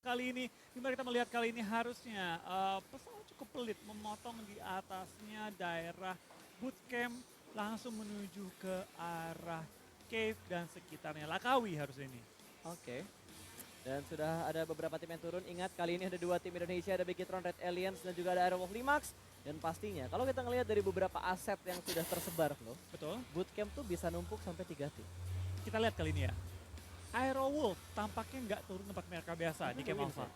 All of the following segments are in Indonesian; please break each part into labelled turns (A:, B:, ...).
A: kali ini. Dimana kita melihat kali ini harusnya pesawat cukup pelit memotong di atasnya daerah bootcamp langsung menuju ke arah cave dan sekitarnya. Lakawi harus ini.
B: Oke. Dan sudah ada beberapa tim yang turun. Ingat kali ini ada 2 tim Indonesia, ada Bigetron, Red Aliens, dan juga ada Aerowolf Limax. Dan pastinya kalau kita ngelihat dari beberapa aset yang sudah tersebar loh,
A: Betul.
B: bootcamp tuh bisa numpuk sampai 3 tim.
A: Kita lihat kali ini ya. Aerowolf tampaknya nggak turun tempat mereka biasa di Camp Alpha.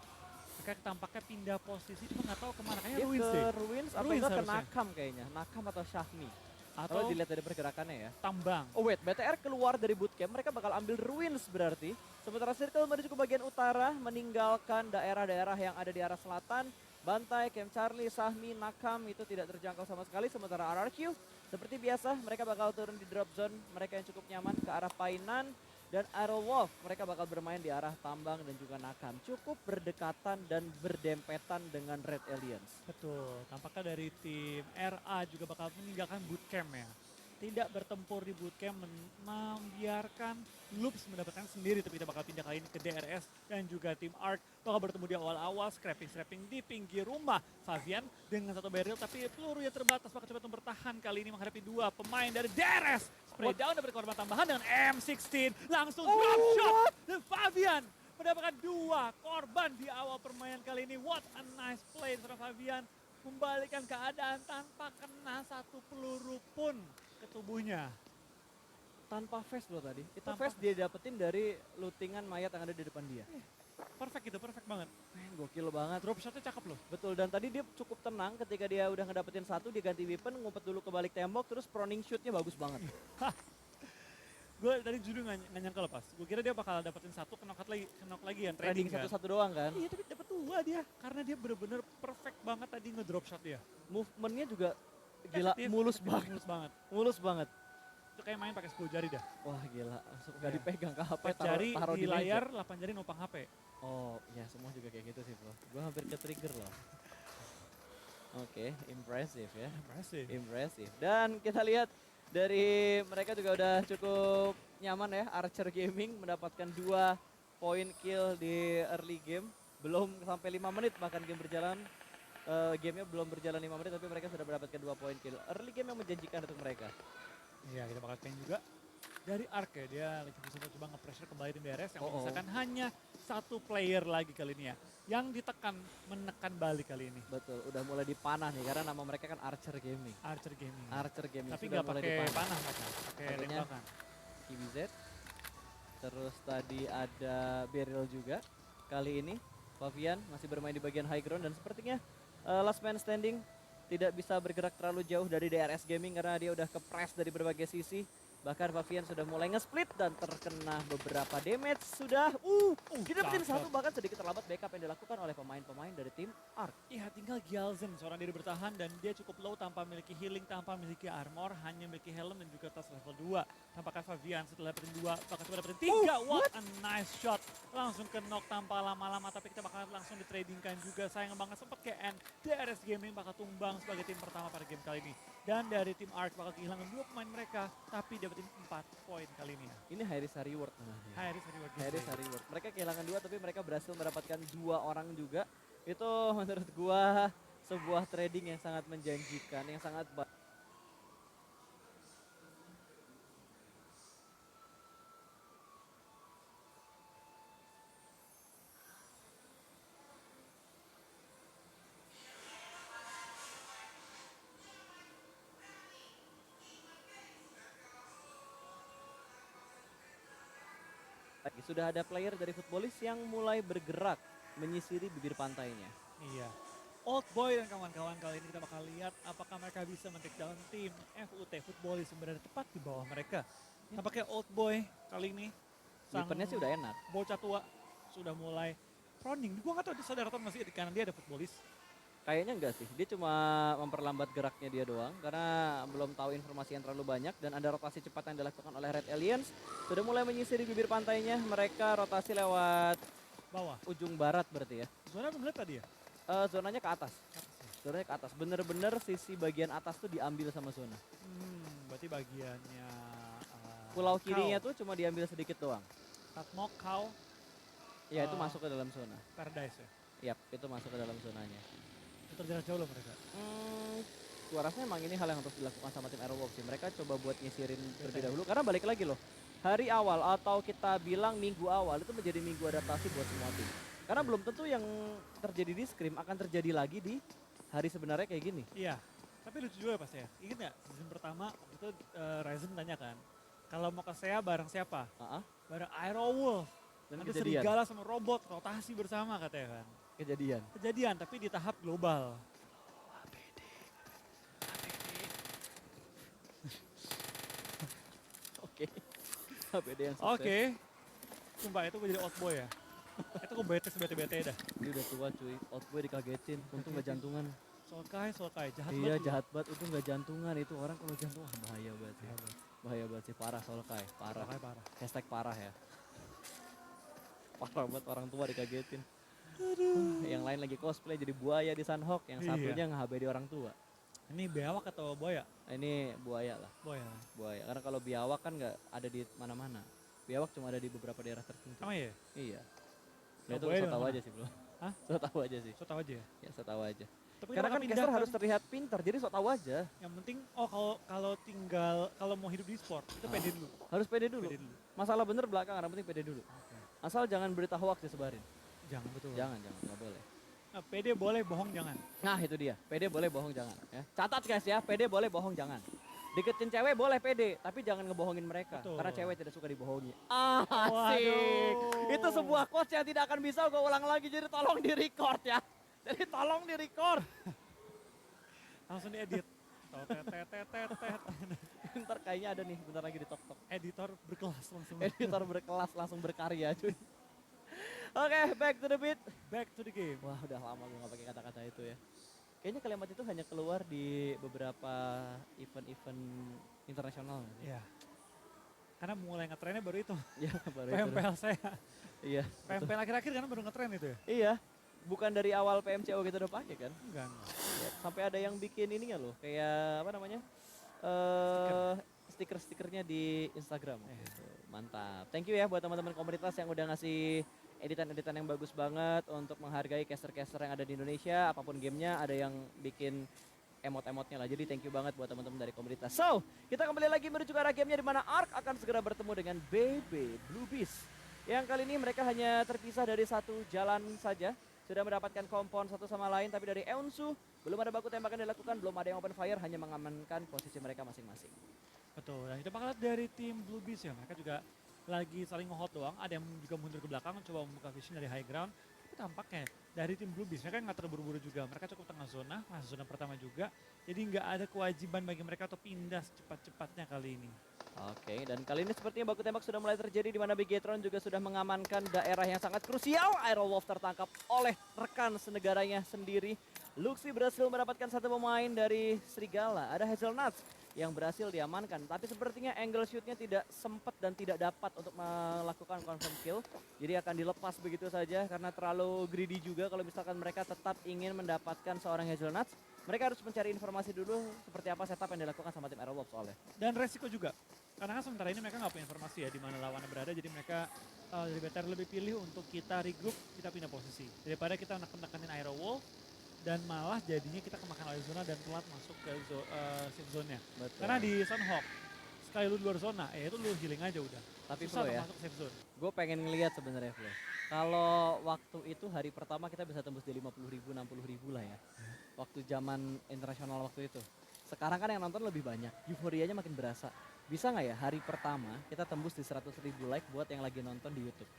A: Mereka tampaknya pindah posisi, cuma nggak tahu kemana. Kayaknya
B: Dia
A: Ruins
B: ke
A: deh.
B: Ruins atau
A: Ruins
B: enggak ke
A: harusnya.
B: Nakam kayaknya. Nakam atau Shahmi.
A: Atau
B: Kalau dilihat dari pergerakannya ya.
A: Tambang.
B: Oh wait, BTR keluar dari bootcamp, mereka bakal ambil Ruins berarti. Sementara Circle menuju ke bagian utara, meninggalkan daerah-daerah yang ada di arah selatan. Bantai, Camp Charlie, Sahmi, Nakam itu tidak terjangkau sama sekali. Sementara RRQ seperti biasa mereka bakal turun di drop zone mereka yang cukup nyaman ke arah Painan. Dan Aerowolf mereka bakal bermain di arah Tambang dan juga Nakam. Cukup berdekatan dan berdempetan dengan Red Aliens.
A: Betul, tampaknya dari tim RA juga bakal meninggalkan bootcamp ya. Tidak bertempur di bootcamp, membiarkan Loops mendapatkan sendiri, tapi kita bakal pindah kali ini ke DRS dan juga tim ARC bakal bertemu di awal-awal, scrapping di pinggir rumah Favian dengan 1 barrel, tapi peluru yang terbatas bakal coba bertahan kali ini menghadapi 2 pemain dari DRS. Spray down dapat korban tambahan dengan M16, langsung drop shot dan Favian mendapatkan 2 korban di awal permainan kali ini. What a nice play seorang Favian, membalikan keadaan tanpa kena 1 peluru pun ke tubuhnya.
B: Tanpa face loh tadi. Itu
A: Tanpa
B: face dia dapetin dari lootingan mayat yang ada di depan dia.
A: Perfect itu, perfect banget.
B: Men, gokil banget.
A: Drop shotnya cakep loh.
B: Betul, dan tadi dia cukup tenang ketika dia udah ngedapetin 1, dia ganti weapon, ngumpet dulu ke balik tembok, terus proning shootnya bagus banget.
A: Gue tadi jujur nggak nyangka lepas. Gue kira dia bakal dapetin 1, kenok lagi yang
B: Trading
A: trading kan.
B: satu-satu doang kan.
A: Iya, tapi dapet 2 dia. Karena dia bener-bener perfect banget tadi ngedrop shot dia.
B: Movementnya juga gila,
A: Efektif,
B: mulus
A: efektif,
B: banget.
A: mulus banget.
B: Mulus banget.
A: Itu kayak main pakai 10 jari dah.
B: Wah gila, langsung gak
A: Iya.
B: dipegang ke HP,
A: 4 jari
B: taruh
A: di
B: meja.
A: layar, 8 jari numpang HP.
B: Oh ya, semua juga kayak gitu sih bro. Gue hampir ke trigger loh. Oke, impressive ya.
A: Impressive.
B: Impressive. Dan kita lihat dari mereka juga udah cukup nyaman ya. Archer Gaming mendapatkan 2 point kill di early game. Belum sampai 5 menit bahkan game berjalan. Gamenya belum berjalan 5 menit tapi mereka sudah mendapatkan 2 point kill. Early game yang menjanjikan untuk mereka.
A: Iya, kita bakal pengen juga dari Ark ya, dia lagi bisa coba nge-pressure kembali tim DRS yang menyisakan hanya 1 player lagi kali ini ya. Yang ditekan, menekan balik kali ini.
B: Betul, udah mulai dipanah nih karena nama mereka kan Archer Gaming.
A: Archer Gaming.
B: Archer Gaming
A: Tapi
B: sudah
A: nggak
B: mulai
A: pakai
B: dipanah.
A: panah mereka, pakai
B: Pakainya
A: tembakan.
B: KBZ. Terus tadi ada Beryl juga. Kali ini Favian masih bermain di bagian high ground dan sepertinya last man standing tidak bisa bergerak terlalu jauh dari DRS Gaming karena dia udah ke-press dari berbagai sisi. Bahkan Favian sudah mulai nge-split dan terkena beberapa damage sudah. Didapetin
A: cakep.
B: 1 bahkan sedikit terlambat backup yang dilakukan oleh pemain-pemain dari tim ARC.
A: Iya, tinggal Gyalzen seorang diri bertahan dan dia cukup low tanpa memiliki healing, tanpa memiliki armor, hanya memiliki helm dan juga tas level 2. Tampaknya Favian setelah dapetin 2, bakal coba dapetin 3. What a nice shot. Langsung ke knock tanpa lama-lama, tapi kita bakal langsung ditradingkan juga. Sayang banget sempat ke end. DRS Gaming bakal tumbang sebagai tim pertama pada game kali ini. Dan dari tim ARC bakal kehilangan 2 pemain mereka, tapi dapetin 4 poin kali ini ya.
B: Ini high risk high reward namanya.
A: Harris reward
B: High risk high reward. Mereka kehilangan 2 tapi mereka berhasil mendapatkan 2 orang juga. Itu menurut gua sebuah trading yang sangat menjanjikan, yang sangat baik. Sudah ada player dari Footballis yang mulai bergerak menyisiri bibir pantainya.
A: Iya. Old Boy dan kawan-kawan kali ini kita bakal lihat apakah mereka bisa men-take down tim FUT Footballis yang berada tepat di bawah mereka. Tampaknya Old Boy kali ini sang
B: Weaponnya sih udah enak.
A: bocah tua sudah mulai proning. Gua nggak tahu dia sadar atau masih di kanan dia ada Footballis.
B: Kayaknya enggak sih, dia cuma memperlambat geraknya dia doang karena belum tahu informasi yang terlalu banyak dan ada rotasi cepat yang dilakukan oleh Red Aliens. Sudah mulai menyisiri bibir pantainya, mereka rotasi lewat
A: Bawah.
B: ujung barat berarti ya.
A: Zona belum lihat tadi ya?
B: Zonanya ke atas, zonanya ke atas, bener-bener sisi bagian atas tuh diambil sama zona.
A: Berarti bagiannya
B: Pulau kirinya tuh cuma diambil sedikit doang.
A: Tatmok, Kau.
B: Ya itu masuk ke dalam zona.
A: Paradise ya.
B: Yap, itu masuk ke dalam zonanya.
A: Itu terjarak jauh loh mereka.
B: Gua rasa emang ini hal yang harus dilakukan sama tim Aerowolves sih. Mereka coba buat nyisirin terlebih dahulu karena balik lagi loh. Hari awal atau kita bilang minggu awal itu menjadi minggu adaptasi buat semua tim. Karena belum tentu yang terjadi di Scrim akan terjadi lagi di hari sebenarnya kayak gini.
A: Iya, tapi lucu juga pas ya. Ingat nggak season pertama itu Ryzen tanya kan, kalau mau ke SEA bareng siapa? Bareng Aerowolf.
B: Dan
A: Ada
B: kejadian.
A: serigala sama robot rotasi bersama katanya kan.
B: Kejadian.
A: Kejadian tapi di tahap global.
B: Oke. APD yang sukses.
A: Oke. Sumpah itu gue jadi outboy ya. Itu gue bete sebete-bete dah.
B: Dia udah tua cuy. Outboy dikagetin. Untung gak jantungan.
A: Solkai, jahat
B: Iya
A: banget. Lu.
B: jahat banget. Untung gak jantungan. Itu orang kalau jantung bahaya banget sih. Bahaya banget sih. Parah Solkai. Parah.
A: Solkai parah.
B: Hashtag parah ya. Parah banget orang tua dikagetin. Yang lain lagi cosplay jadi buaya di Sunhawk. Yang satunya nge-HB di orang tua.
A: Ini biawak atau buaya?
B: Ini buaya lah.
A: Buaya.
B: Karena kalau biawak kan nggak ada di mana-mana. Biawak cuma ada di beberapa daerah tertentu.
A: Sama ya?
B: Iya.
A: Kalau
B: Nah itu
A: buaya
B: saya
A: di
B: tahu
A: mana?
B: aja sih bro.
A: Hah?
B: Saya tahu aja sih.
A: So tau aja ya?
B: Ya saya tahu aja.
A: Tapi
B: Karena
A: bakal
B: kan
A: pindah
B: caster harus terlihat pintar, jadi sok tahu aja.
A: Yang penting, kalau mau hidup di sport, itu pede dulu.
B: Harus pede dulu.
A: Pede dulu.
B: Masalah bener belakangan, yang penting pede dulu. Asal jangan berita hoax disebarin.
A: Jangan betul.
B: Jangan, nggak boleh.
A: Nah, pede boleh, bohong jangan.
B: Nah itu dia, pede boleh bohong jangan. Ya. Catat guys ya, pede boleh bohong jangan. Deketin cewek boleh pede, tapi jangan ngebohongin mereka.
A: Betul.
B: Karena cewek tidak suka dibohongi. Asik.
A: Waduh.
B: Itu sebuah quotes yang tidak akan bisa gue ulang lagi, jadi tolong di record ya. Jadi tolong di record.
A: Langsung diedit. Tet.
B: Ntar kayaknya ada nih, bentar lagi di tok-tok.
A: Editor berkelas langsung.
B: Editor berkelas langsung berkarya cuy. Oke, back to the beat.
A: Back to the game.
B: Wah udah lama gue gak pakai kata-kata itu ya. Kayaknya kalimat itu hanya keluar di beberapa event-event internasional.
A: Iya. Karena mulai ngetrennya baru itu.
B: Iya baru itu.
A: PMPL saya.
B: Iya.
A: PMPL akhir-akhir kan baru ngetren itu ya?
B: Iya. Bukan dari awal PMCO kita udah pakai kan?
A: Enggak.
B: Ya, sampai ada yang bikin ininya loh, kayak apa namanya? Stiker-stikernya di Instagram. Gitu. Mantap. Thank you ya buat teman-teman komunitas yang udah ngasih editan-editan yang bagus banget untuk menghargai caster-caster yang ada di Indonesia. Apapun gamenya ada yang bikin emot-emotnya lah. Jadi thank you banget buat teman-teman dari komunitas. So, kita kembali lagi menuju ke arah gamenya di mana ARK akan segera bertemu dengan BB Blue Beast. Yang kali ini mereka hanya terpisah dari satu jalan saja. Sudah mendapatkan kompon satu sama lain, tapi dari Eunsu belum ada baku tembakan dilakukan, belum ada yang open fire, hanya mengamankan posisi mereka masing-masing.
A: Betul. Dan kita bakal lihat dari tim Blue Beast ya. Mereka juga lagi saling nge-hold doang. Ada yang juga mundur ke belakang, coba membuka vision dari high ground. Tapi tampaknya dari tim Blue Beast mereka nggak terburu-buru juga. Mereka cukup tengah zona, masuk zona pertama juga. Jadi nggak ada kewajiban bagi mereka untuk pindah secepat-cepatnya kali ini.
B: Oke, dan kali ini sepertinya baku tembak sudah mulai terjadi di mana Bigetron juga sudah mengamankan daerah yang sangat krusial. Aerowolf tertangkap oleh rekan senegaranya sendiri. Luxi berhasil mendapatkan satu pemain dari Serigala. Ada Hazelnuts yang berhasil diamankan. Tapi sepertinya angle shootnya tidak sempat dan tidak dapat untuk melakukan confirm kill. Jadi akan dilepas begitu saja karena terlalu greedy juga kalau misalkan mereka tetap ingin mendapatkan seorang Hazelnuts. Mereka harus mencari informasi dulu seperti apa setup yang dilakukan sama tim Aerowolf soalnya.
A: Dan resiko juga. Karena kan sementara ini mereka nggak punya informasi ya di mana lawannya berada. Jadi mereka lebih pilih untuk kita regroup, kita pindah posisi. Daripada kita neken-nekenin Aerowolf dan malah jadinya kita kemakan oleh zona dan telat masuk ke safe zone-nya.
B: Betul.
A: Karena di Sunhawk, sekali lu di luar zona, itu lu healing aja udah.
B: Tapi
A: susah
B: Flo ya,
A: masuk safe zone.
B: gue pengen ngeliat sebenarnya Flo. Kalau waktu itu hari pertama kita bisa tembus di 50.000, 60.000 lah ya. Waktu zaman internasional waktu itu. Sekarang kan yang nonton lebih banyak, euforianya makin berasa. Bisa nggak ya hari pertama kita tembus di 100.000 like buat yang lagi nonton di YouTube?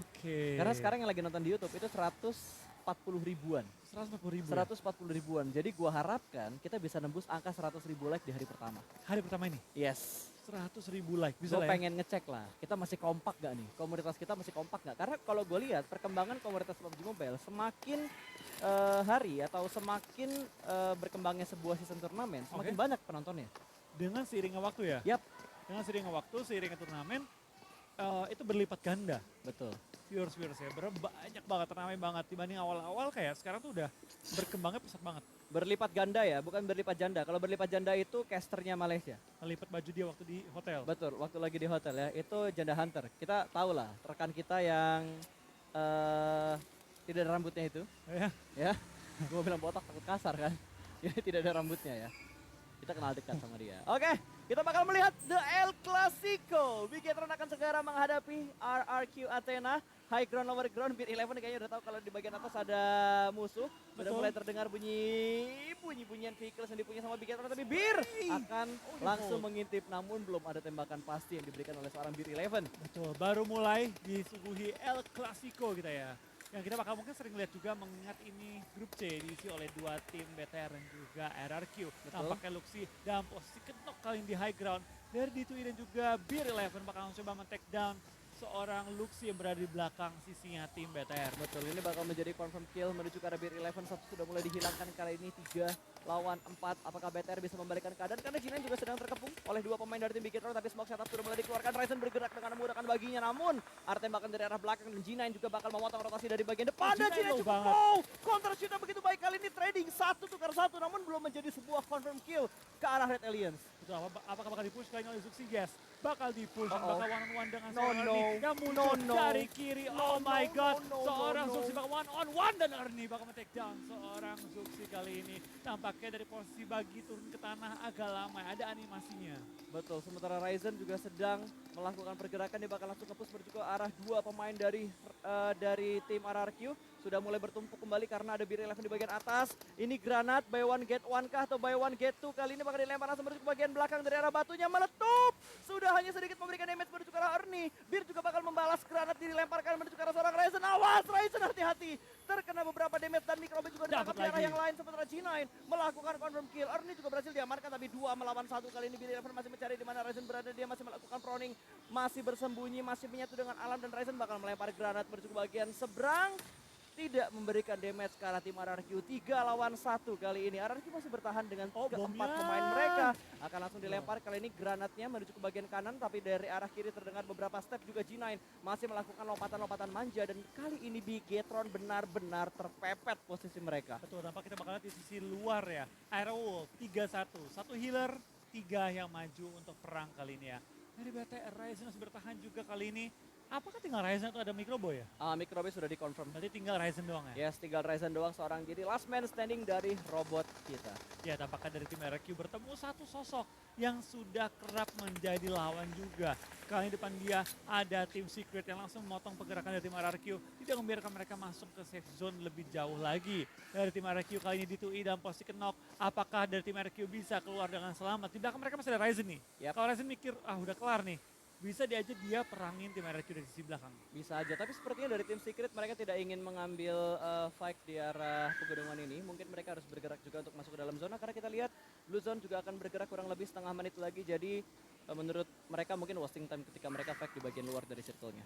A: Oke.
B: Karena sekarang yang lagi nonton di YouTube itu 140 ribuan.
A: 140.000.
B: 140 ribuan. Jadi gua harapkan kita bisa nembus angka 100.000 like di hari pertama.
A: Hari pertama ini
B: Yes.
A: 100.000 like bisa
B: Gue
A: lah ya.
B: pengen ngecek lah, kita masih kompak gak nih? Komunitas kita masih kompak gak? Karena kalau gue lihat perkembangan komunitas PUBG Mobile semakin hari atau semakin berkembangnya sebuah season turnamen, semakin banyak penontonnya.
A: Dengan seiringnya waktu ya.
B: Yap.
A: Dengan seiringnya waktu, seiringnya turnamen itu berlipat ganda.
B: Betul.
A: Viewers ya, banyak banget, ramai banget dibanding awal-awal kayak sekarang tuh udah berkembangnya pesat banget.
B: Berlipat ganda ya, bukan berlipat janda. Kalau berlipat janda itu casternya Malaysia.
A: Lipat baju dia waktu di hotel.
B: Betul, waktu lagi di hotel ya, itu janda hunter. Kita tahu lah, rekan kita yang tidak ada rambutnya itu.
A: Ya.
B: Ya, gue bilang botak takut kasar kan. Jadi tidak ada rambutnya ya. Kita kenal dekat sama dia. Oke, kita bakal melihat The El Clasico. Bigetron akan segera menghadapi RRQ Athena. High ground, lower ground, Beat 11 kayaknya udah tahu kalau di bagian atas ada musuh. Sudah
A: Betul.
B: mulai terdengar bunyi-bunyian vehicles yang dipunya sama Bigetron. Tapi Bir akan langsung mengintip, namun belum ada tembakan pasti yang diberikan oleh seorang Beat 11.
A: Betul, baru mulai disuguhi El Clasico kita ya. Yang kita bakal mungkin sering lihat juga mengingat ini grup C diisi oleh dua tim BTR dan juga RRQ. Nampaknya Luxi dalam posisi kenok kali ini di high ground. Dari D2E dan juga Beer 11 bakal mencoba men-take down seorang Luxi yang berada di belakang sisinya tim BTR.
B: Betul, ini bakal menjadi confirm kill menuju ke arah Beer 11. Satu sudah mulai dihilangkan kali ini 3 lawan 4. Apakah BTR bisa membalikan keadaan? Karena G9 juga sedang terkepung oleh dua pemain dari tim Bigetron. Tapi smoke setup sudah mulai dikeluarkan. Ryzen bergerak dengan memudahkan baginya. Namun ada tembakan dari arah belakang dan G9 juga bakal memotong rotasi dari bagian depan. Dan G9 cukup low. Counter shoot begitu baik kali ini, trading 1 tukar 1. Namun belum menjadi sebuah confirm kill ke arah Red Aliens.
A: Betul, apakah bakal dipush kali ini oleh Zuxi? Yes, bakal dipush, bakal one on one dengan
B: No,
A: seorang
B: no.
A: Ernie yang muncul
B: No, no.
A: dari kiri. Oh
B: No,
A: my
B: no,
A: god,
B: no, no,
A: seorang
B: no.
A: Zuxi bakal one on one dan Ernie bakal men-take down seorang Zuxi kali ini. Tampaknya dari posisi bagi turun ke tanah agak lama, ada animasinya.
B: Betul, sementara Ryzen juga sedang melakukan pergerakan. Dia bakal langsung ke-push menuju ke arah dua pemain dari tim RRQ. Sudah mulai bertumpuk kembali karena ada Beer 11 di bagian atas. Ini granat, buy one get one kah atau buy one get two? Kali ini bakal dilempar langsung menuju ke bagian belakang dari arah batunya, meletup. Sudah hanya sedikit memberikan damage menuju ke arah Ernie. Beer juga bakal membalas granat dilemparkan menuju ke arah seorang Ryzen. Awas Ryzen, hati-hati. Terkena beberapa damage dan Microbit juga ditangkap di arah yang lain. Sementara G9 melakukan confirm kill. Ernie juga berhasil diamankan tapi 2 melawan 1. Kali ini Beer 11 masih mencari di mana Ryzen berada. Dia masih melakukan proning, masih bersembunyi, masih menyatu dengan alam dan Ryzen bakal melempar granat menuju ke bagian seberang. Tidak memberikan damage ke arah tim RRQ. 3 lawan 1 kali ini. RRQ masih bertahan dengan keempat pemain mereka. Akan langsung dilempar kali ini granatnya menuju ke bagian kanan. Tapi dari arah kiri terdengar beberapa step juga G9 masih melakukan lompatan-lompatan manja. Dan kali ini Bigetron benar-benar terpepet posisi mereka.
A: Betul, tampak kita bakal lihat di sisi luar ya. Aerowolf 3-1, 1 healer, 3 yang maju untuk perang kali ini ya. Dari BTR Ryzen masih bertahan juga kali ini. Apakah tinggal Ryzen atau ada Microboy ya?
B: Microbit sudah dikonfirm.
A: Berarti tinggal Ryzen doang ya?
B: Yes, tinggal Ryzen doang seorang jadi last man standing dari robot kita.
A: Ya, tampaknya dari tim RRQ bertemu satu sosok yang sudah kerap menjadi lawan juga. Kali ini depan dia ada tim Secret yang langsung memotong pergerakan dari tim RRQ. Tidak membiarkan mereka masuk ke safe zone lebih jauh lagi. Dari tim RRQ kali ini D2E dalam posisi knock. Apakah dari tim RRQ bisa keluar dengan selamat? Di belakang mereka masih ada Ryzen nih.
B: Yap.
A: Kalau Ryzen mikir, udah kelar nih. Bisa diaja dia perangin tim RRQ dari sisi belakang.
B: Bisa aja, tapi sepertinya dari tim Secret mereka tidak ingin mengambil fight di arah pegunungan ini. Mungkin mereka harus bergerak juga untuk masuk ke dalam zona karena kita lihat Blue Zone juga akan bergerak kurang lebih setengah menit lagi. Jadi menurut mereka mungkin wasting time ketika mereka fight di bagian luar dari circle-nya.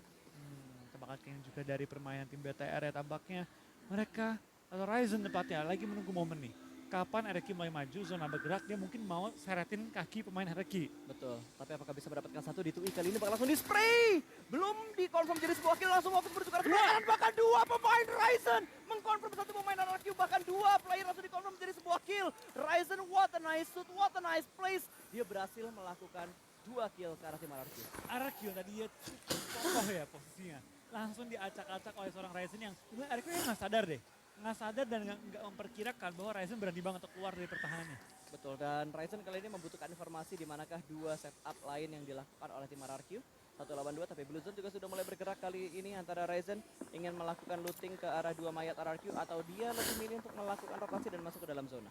A: Tampaknya juga dari permainan tim BTR ya, tampaknya mereka atau Ryzen tepatnya lagi menunggu momen nih. Kapan RRQ mulai maju, zona bergerak, dia mungkin mau seretin kaki pemain RRQ.
B: Betul, tapi apakah bisa mendapatkan satu di 2E kali ini bakal langsung di spray. Belum dikonfirm jadi sebuah kill, langsung fokus menuju ke arah sebelah kanan. Bahkan 2 pemain Ryzen mengkonfirm satu pemain RRQ, bahkan 2 player langsung dikonfirm menjadi sebuah kill. Ryzen, what a nice shoot, what a nice place. Dia berhasil melakukan 2 kill ke arah tim RRQ.
A: RRQ tadi dia kokoh ya posisinya. Langsung diacak-acak oleh seorang Ryzen yang RRQ nggak sadar deh. Nggak sadar dan nggak memperkirakan bahwa Ryzen berani banget untuk keluar dari pertahanannya.
B: Betul, dan Ryzen kali ini membutuhkan informasi di manakah 2 setup lain yang dilakukan oleh tim RRQ. 1 lawan 2, tapi Blue Zone juga sudah mulai bergerak kali ini antara Ryzen ingin melakukan looting ke arah 2 mayat RRQ atau dia lebih milih untuk melakukan rotasi dan masuk ke dalam zona.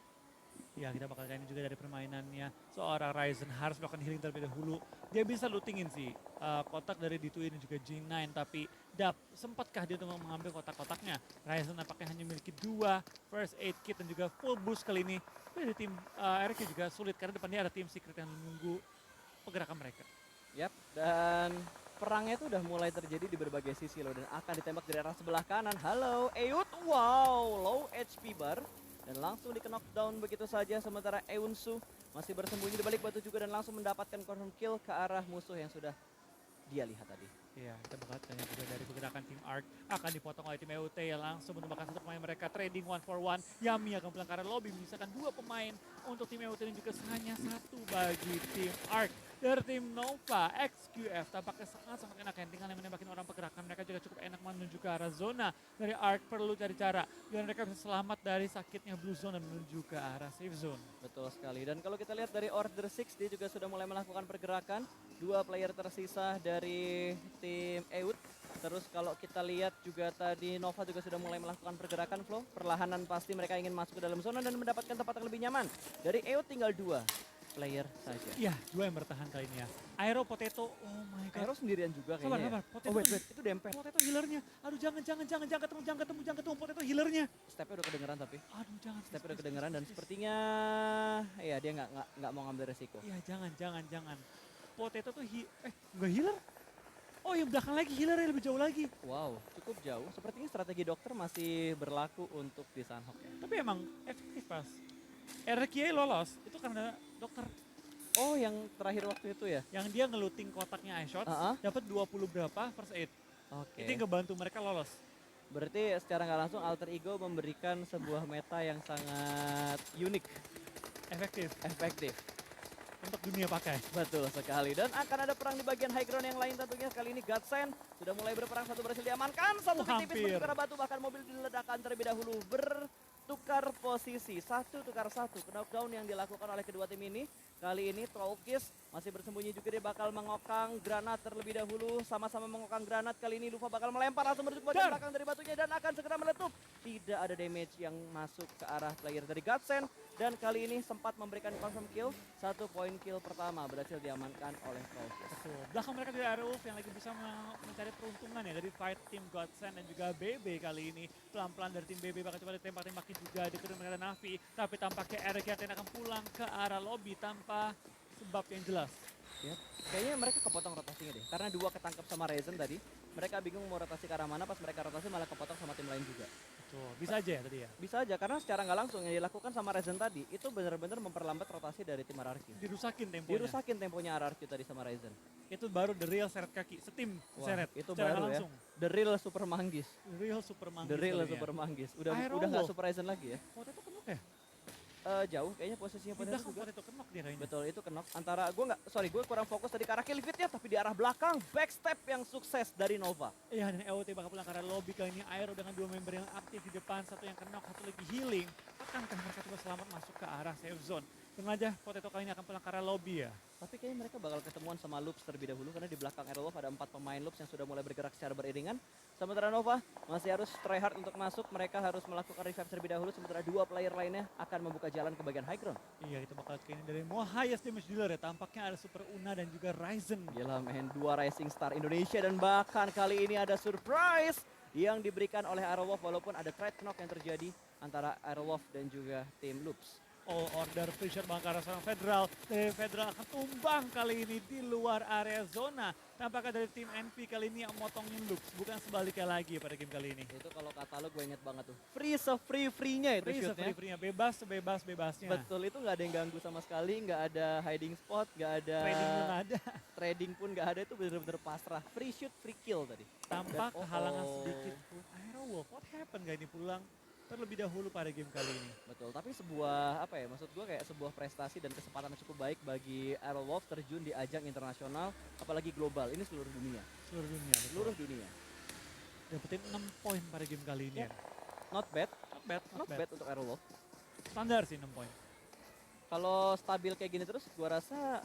A: Ya, kita bakal lihat ini juga dari permainannya. Seorang Ryzen harus melakukan healing terlebih dahulu. Dia bisa lootingin sih kotak dari D2E dan juga G9, tapi sempatkah dia untuk mengambil kotak-kotaknya? Ryzen nampaknya hanya memiliki 2 first aid kit dan juga full boost kali ini. Tapi dari tim RRQ juga sulit karena depan dia ada tim Secret yang menunggu pergerakan mereka.
B: Yap, dan perangnya itu udah mulai terjadi di berbagai sisi loh, dan akan ditembak dari arah sebelah kanan. Halo, Eut, wow, low HP bar. Dan langsung di knockdown begitu saja, sementara Eunsu masih bersembunyi di balik batu juga dan langsung mendapatkan confirm kill ke arah musuh yang sudah dia lihat tadi.
A: Iya, kita bakal tanya juga dari pergerakan tim ARC akan dipotong oleh tim EUT yang langsung menembakkan satu pemain mereka trading 1-for-1. Yami akan pulang ke arah lobby menyisakan 2 pemain untuk tim EUT dan juga hanya 1 bagi tim ARC. dari tim Nova. XQF tampaknya sangat-sangat enak ya, tinggal yang menembakin orang pergerakan. Mereka juga cukup enak menuju ke arah zona. Dari Ark perlu cari cara biar mereka bisa selamat dari sakitnya Blue Zone dan menuju ke arah safe zone.
B: Betul sekali. Dan kalau kita lihat dari Order 6, dia juga sudah mulai melakukan pergerakan. 2 player tersisa dari tim EUT. Terus kalau kita lihat juga tadi Nova juga sudah mulai melakukan pergerakan, Flo. Perlahanan pasti mereka ingin masuk ke dalam zona dan mendapatkan tempat yang lebih nyaman. Dari EUT tinggal 2 player saja.
A: Iya, 2 yang bertahan kali ini ya. Aero Potato, oh my god.
B: Aero sendirian juga
A: Sabar,
B: kayaknya.
A: sabar.
B: Ya.
A: Potato,
B: Oh wait, itu dempet.
A: Potato healernya. Aduh jangan ketemu. Potato healernya.
B: Stepnya udah kedengeran tapi.
A: Aduh jangan.
B: Stepnya udah kedengeran dan sepertinya ya dia nggak mau ngambil resiko.
A: Iya jangan. Potato tuh nggak healer. Oh yang belakang lagi healernya lebih jauh lagi.
B: Wow, cukup jauh. Sepertinya strategi dokter masih berlaku untuk di Sunhawk ya.
A: Tapi emang efektif pas. RQA lolos itu karena dokter
B: Oh, yang terakhir waktu itu ya?
A: yang dia ngeluting kotaknya iShot dapat 20 berapa first aid.
B: Oke.
A: Itu yang ngebantu mereka lolos.
B: Berarti secara nggak langsung Alter Ego memberikan sebuah meta yang sangat unik, efektif.
A: Untuk dunia pakai.
B: Betul sekali. Dan akan ada perang di bagian high ground yang lain tentunya. Kali ini Godsend sudah mulai berperang, satu berhasil diamankan. Satu tipis menuju ke arah batu, bahkan mobil diledakkan terlebih dahulu. Bertukar posisi, 1-1. Knockdown yang dilakukan oleh kedua tim ini. Kali ini Trollkiss masih bersembunyi juga, dia bakal mengokang granat terlebih dahulu. Sama-sama mengokang granat, kali ini Lufa bakal melempar langsung menuju ke bagian belakang dari batunya dan akan segera meletup. Tidak ada damage yang masuk ke arah player dari Godsend. Dan kali ini sempat memberikan confirm kill. 1 poin kill pertama berhasil diamankan oleh Trollkiss.
A: Betul. Belakang mereka dari Aerowolf yang lagi bisa mencari peruntungan ya dari fight tim Godsend dan juga BB kali ini. Pelan-pelan dari tim BB bakal coba ditembak-tembaki juga di kedua mereka Navi. Tapi tampaknya Eric Yatin akan pulang ke arah lobby tanpa sebab yang jelas.
B: Ya, kayaknya mereka kepotong rotasinya deh. Karena 2 ketangkep sama Ryzen tadi. Mereka bingung mau rotasi ke arah mana, pas mereka rotasi malah kepotong sama tim lain juga.
A: Betul. Bisa aja ya tadi ya.
B: Bisa aja, karena secara nggak langsung yang dilakukan sama Ryzen tadi itu benar-benar memperlambat rotasi dari tim RRQ.
A: Dirusakin temponya.
B: Dirusakin temponya RRQ tadi sama Ryzen.
A: Itu baru the real seret kaki. Setim seret.
B: Itu
A: secara
B: baru
A: langsung.
B: ya. The real super manggis.
A: The real super manggis.
B: The real
A: kali
B: super
A: ya.
B: manggis. Udah
A: Aerowolf.
B: nggak super Ryzen lagi ya.
A: Potato kenok ya?
B: Jauh kayaknya posisinya
A: Di
B: Potato
A: belakang
B: juga.
A: Potato kenok dia kayaknya.
B: Betul, itu kenok. Antara gue kurang fokus tadi ke arah kill feed-nya, tapi di arah belakang backstep yang sukses dari Nova.
A: Iya, dan EOT bakal pulang karena lobby kali ini Aero dengan 2 member yang aktif di depan, satu yang kenok, satu lagi healing. Akankah mereka coba selamat masuk ke arah safe zone? Tentu aja Potato kali ini akan pulang karena lobby ya.
B: Tapi kayaknya mereka bakal ketemuan sama Loops terlebih dahulu, karena di belakang Aerowolf ada 4 pemain Loops yang sudah mulai bergerak secara beriringan. Sementara Nova masih harus try hard untuk masuk, mereka harus melakukan revive terlebih dahulu, sementara 2 player lainnya akan membuka jalan ke bagian high ground.
A: Iya, itu bakal kayaknya dari mau highest damage dealer ya. Tampaknya ada Super Una dan juga Ryzen.
B: Gila men, 2 Rising Star Indonesia dan bahkan kali ini ada surprise yang diberikan oleh Aerowolf walaupun ada trade knock yang terjadi antara Aerowolf dan juga tim Loops.
A: All order pressure Bangkara seorang Federal. Dari Federal akan tumbang kali ini di luar area zona. Tampaknya dari tim NP kali ini yang motongin Lux. Bukan sebaliknya lagi pada game kali ini.
B: Itu kalau kata lo gue inget banget tuh. Free se-free-nya itu shootnya.
A: Free-nya, bebas sebebas-bebasnya.
B: Betul, itu nggak ada yang ganggu sama sekali, nggak ada hiding spot, nggak ada
A: Trading pun ada.
B: trading pun nggak ada, itu bener-bener pasrah. Free shoot, free kill tadi.
A: Tanpa
B: Dan-
A: kehalangan sedikit pun. Aerowolf, what happened gak ini pulang terlebih dahulu pada game kali ini.
B: Betul, tapi sebuah apa ya, maksud gue kayak sebuah prestasi dan kesempatan yang cukup baik bagi Aerowolf terjun di ajang internasional, apalagi global, ini seluruh dunia.
A: Seluruh dunia. betul.
B: Seluruh dunia.
A: Dapetin 6 poin pada game kali ini
B: Ya.
A: ya.
B: Not bad,
A: Not bad.
B: untuk Aerowolf.
A: Standar sih 6 poin.
B: Kalau stabil kayak gini terus, gue rasa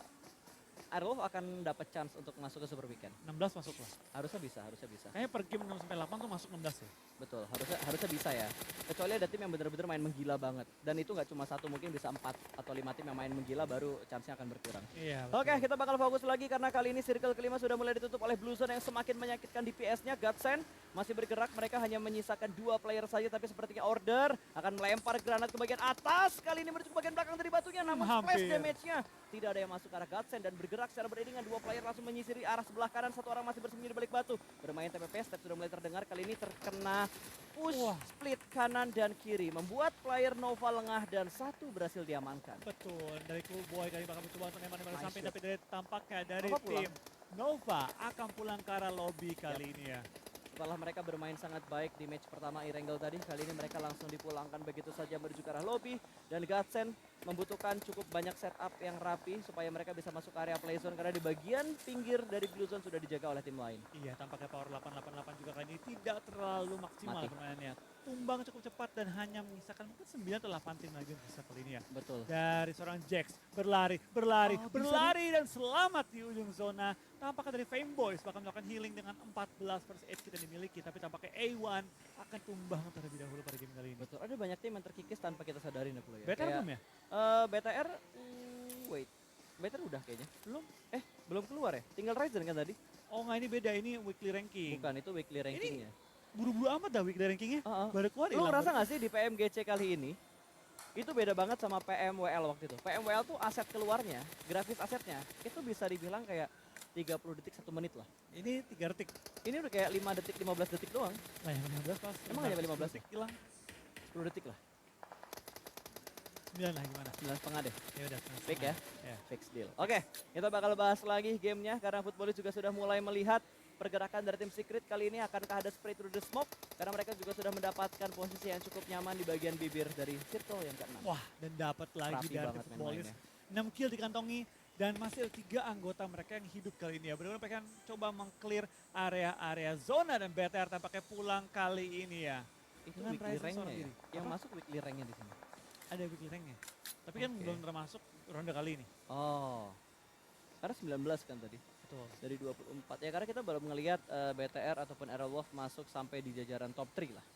B: Aerowolf akan dapat chance untuk masuk ke Super Weekend.
A: 16 masuk lah.
B: Harusnya bisa.
A: Kayaknya per game 6-8 tuh masuk 16 ya.
B: Betul, harusnya bisa ya. Kecuali ada tim yang benar-benar main menggila banget. Dan itu nggak cuma satu, mungkin bisa 4 atau 5 tim yang main menggila baru chance-nya akan berkurang.
A: Iya.
B: Oke, kita bakal fokus lagi karena kali ini circle kelima sudah mulai ditutup oleh Blue Zone yang semakin menyakitkan DPS-nya. Godsend masih bergerak, mereka hanya menyisakan 2 player saja, tapi sepertinya Order akan melempar granat ke bagian atas. Kali ini menuju ke bagian belakang dari batunya, namun splash
A: hampir.
B: damage-nya tidak ada yang masuk ke arah Godsend dan bergerak secara beriringan. 2 player langsung menyisiri arah sebelah kanan, 1 orang masih bersembunyi di balik batu. Bermain TPP, step sudah mulai terdengar, kali ini terkena push split kanan dan kiri, membuat player Nova lengah dan 1 berhasil diamankan.
A: Betul, dari Cool Boy kali bakal mencoba untuk nembak
B: Nice
A: sampai,
B: shot.
A: tapi dari tampaknya dari
B: Nova pulang.
A: tim Nova akan pulang ke arah lobby kali ini ya.
B: setelah mereka bermain sangat baik di match pertama Erangel tadi, kali ini mereka langsung dipulangkan begitu saja menuju ke arah lobby. Dan Godsend membutuhkan cukup banyak setup yang rapi supaya mereka bisa masuk area playzone, karena di bagian pinggir dari blue zone sudah dijaga oleh tim lain.
A: Iya, tampaknya power 888 juga kali ini tidak terlalu maksimal
B: Mati.
A: permainannya. Tumbang cukup cepat dan hanya menyisakan mungkin 9 atau 8 tim lagi yang bisa kali ini ya.
B: Betul.
A: Dari seorang Jax, berlari,
B: Oh, bisa
A: dan selamat di ujung zona. Tampaknya dari Fame Boys bahkan melakukan healing dengan 14 first aid kita dimiliki. Tapi tampaknya A1 akan tumbang terlebih dahulu pada game kali ini.
B: Betul, ada banyak tim yang terkikis tanpa kita sadarin ya, Bro, ya.
A: Better
B: Kayak,
A: belum ya?
B: BTR, wait, BTR udah kayaknya.
A: Belum.
B: Belum keluar ya? Tinggal Ryzen kan tadi?
A: Oh nggak, ini beda, ini weekly ranking.
B: Bukan, itu weekly rankingnya.
A: Buru-buru amat dah weekly rankingnya.
B: Heeh.
A: Baru keluar
B: Lu
A: hilang.
B: ngerasa gak sih di PMGC kali ini, itu beda banget sama PMWL waktu itu. PMWL tuh aset keluarnya, grafis asetnya, itu bisa dibilang kayak 30 detik 1 menit lah.
A: Ini 3 detik.
B: Ini udah kayak 5 detik, 15 detik doang.
A: Nah yang 15 pas.
B: Emang hanya 15
A: detik hilang.
B: 10 detik lah,
A: 9 lah gimana?
B: 9,5 deh.
A: Ya udah.
B: Fake ya?
A: Ya.
B: Fix deal. Oke, kita bakal bahas lagi gamenya karena Footballis juga sudah mulai melihat pergerakan dari tim Secret kali ini. Akankah ada spray through the smoke? Karena mereka juga sudah mendapatkan posisi yang cukup nyaman di bagian bibir dari circle yang ke-6.
A: Wah, dan dapat lagi
B: Rapi
A: dari
B: banget
A: Footballis.
B: main-mainnya.
A: 6 kill dikantongi dan masih ada 3 anggota mereka yang hidup kali ini ya. Benar-benar mereka coba meng-clear area-area zona dan BTR tampaknya pulang kali ini ya.
B: Itu
A: Dengan
B: weekly
A: Ryzen
B: ranknya
A: seorang
B: ya?
A: diri.
B: Yang
A: Apa?
B: masuk weekly ranknya di sini.
A: Ada weekly ranknya. Tapi kan
B: Oke.
A: belum termasuk ronde kali ini.
B: Oh, karena 19 kan tadi
A: Betul.
B: dari 24. Ya karena kita belum ngelihat BTR ataupun Aerowolf masuk sampai di jajaran top 3 lah.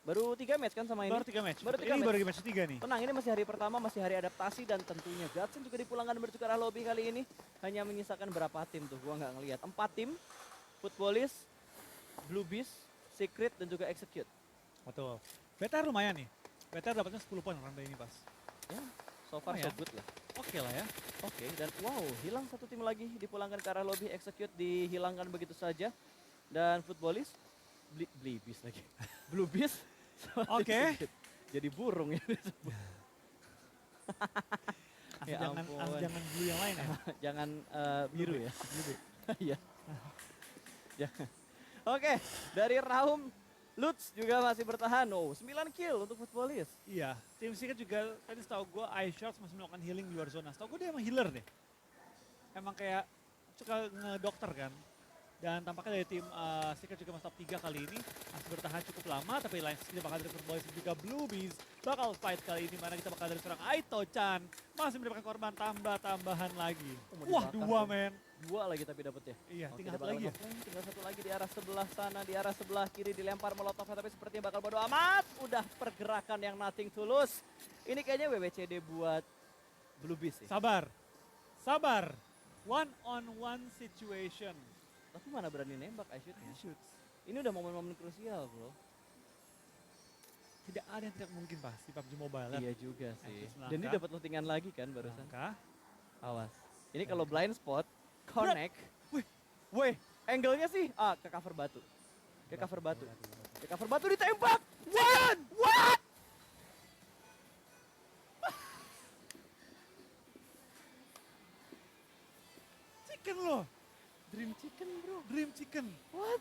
B: Baru 3 match kan sama ini.
A: Baru 3 match.
B: Baru
A: Betul.
B: 3
A: Ini
B: match.
A: baru match 3 nih.
B: Tenang, ini masih hari pertama, masih hari adaptasi, dan tentunya Godsend juga dipulangkan menuju ke arah lobby kali ini. Hanya menyisakan berapa tim tuh, gua nggak ngelihat. 4 tim, Footballis, Blue Beast, Secret, dan juga Execute.
A: Betul. BTR lumayan nih. BTR dapatnya 10 poin ronde ini pas.
B: Ya, so far
A: Lumayan.
B: so good lah.
A: Oke lah ya.
B: Oke, dan wow, hilang satu tim lagi, dipulangkan ke arah lobby. Execute dihilangkan begitu saja. Dan Footballis, Blue Beast lagi. Blue Beast. sama
A: Oke.
B: Execute. Jadi burung ya.
A: Asal
B: Ya
A: jangan,
B: ampun.
A: asal jangan blue yang lain ya.
B: Jangan biru ya.
A: Biru.
B: Iya. Jangan. Oke, dari Raum, Lutz juga masih bertahan. Oh, 9 kill untuk Footballis.
A: Iya, tim Secret juga tadi setahu gue iShots masih melakukan healing di luar zona. Setahu gue dia emang healer deh. Emang kayak suka ngedokter kan. Dan tampaknya dari tim Secret juga masih top 3 kali ini. Masih bertahan cukup lama, tapi lain kita bakal dari Footballis dan juga Blue Bees bakal fight kali ini. Mana kita bakal dari seorang Aito-chan masih mendapatkan korban tambahan lagi.
B: Mau
A: Wah,
B: dibakar
A: 2
B: tuh.
A: men.
B: 2 lagi tapi dapet ya.
A: Iya,
B: Oke,
A: tinggal
B: dia
A: satu
B: bakal
A: lagi ya.
B: ngeflank, tinggal satu lagi di arah sebelah sana, di arah sebelah kiri dilempar molotov, tapi sepertinya bakal bodo amat. Udah pergerakan yang nothing tulus. Ini kayaknya WWCD buat Blue Beast sih.
A: Sabar. Sabar. One on one situation.
B: Tapi mana berani nembak I-shootnya.
A: Shoots.
B: Ini udah momen-momen krusial, bro.
A: Tidak ada yang tidak mungkin pas di PUBG Mobile. Kan?
B: Iya juga sih.
A: Asus
B: Dan dia
A: langka.
B: dapat lootingan lagi kan barusan.
A: Langkah.
B: Awas. Ini kalau blind spot, connect.
A: Wih.
B: Weh, angle-nya sih ke cover batu. Ke cover batu. Ke cover batu ditembak. What? What?
A: Chicken loh.
B: Dream chicken, bro.
A: Dream chicken.
B: What?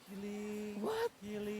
A: Healing.
B: What?
A: Healing.